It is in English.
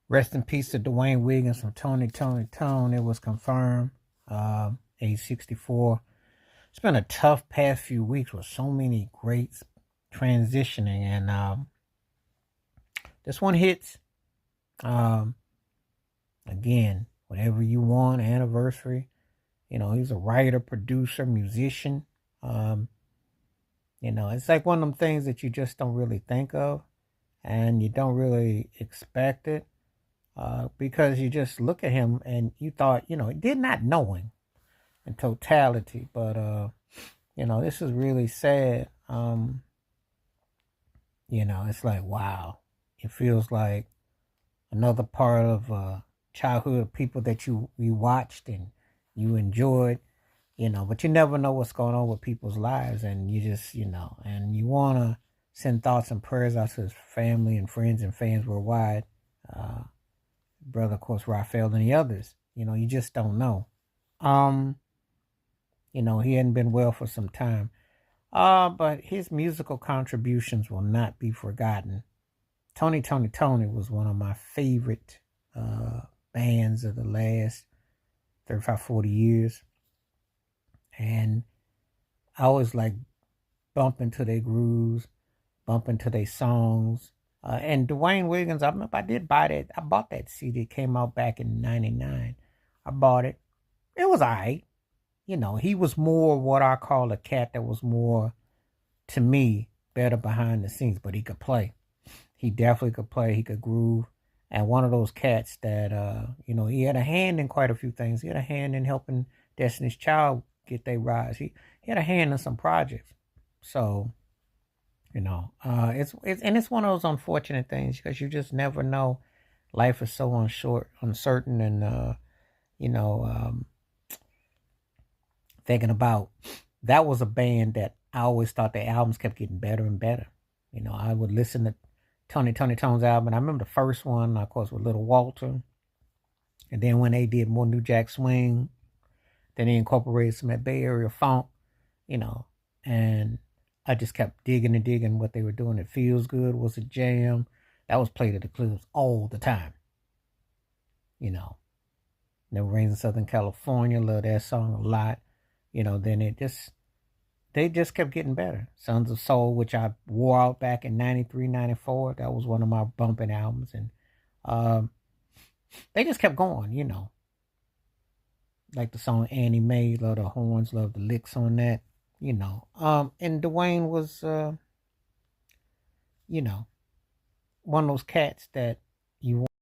Rest in peace to Dwayne Wiggins from Toni. It was confirmed, age 64. It's been a tough past few weeks with so many greats transitioning, and this one hits. Um, Again, whatever you want, anniversary. He's a writer, producer, musician. Um, it's like one of them things that you just don't really think of, and you don't really expect it. Because you just look at him and you thought, he did not know him in totality. But, this is really sad. It's like, wow. It feels like another part of childhood of people that you watched and you enjoyed, but you never know what's going on with people's lives. And you just, and you want to send thoughts and prayers out to his family and friends and fans worldwide. Brother, of course, Raphael and the others. You just don't know. Um, he hadn't been well for some time. But his musical contributions will not be forgotten. Toni was one of my favorite bands of the last 35, 40 years. And I always like bumping to their grooves, bumping to their songs. And Dwayne Wiggins, I remember I did buy that. I bought that CD. It came out back in '99. I bought it. It was all right. He was more what I call a cat that was more, to me, better behind the scenes, but he could play. He definitely could play. He could groove. And one of those cats that, he had a hand in quite a few things. He had a hand in helping Destiny's Child get their rise. He had a hand in some projects. So, it's one of those unfortunate things because you just never know. Life is so uncertain, and thinking about that was a band that I always thought their albums kept getting better and better. I would listen to Tone's album, and I remember the first one, of course, with Little Walter, and then when they did more New Jack Swing, then they incorporated some of that Bay Area funk, and I just kept digging and digging what they were doing. It Feels Good was a jam. That was played at the clubs all the time. Never Rains in Southern California. Love that song a lot. Then they just kept getting better. Sons of Soul, which I wore out back in 93, 94. That was one of my bumping albums. And they just kept going, Like the song Annie Mae, love the horns, love the licks on that. And Dwayne was, one of those cats that you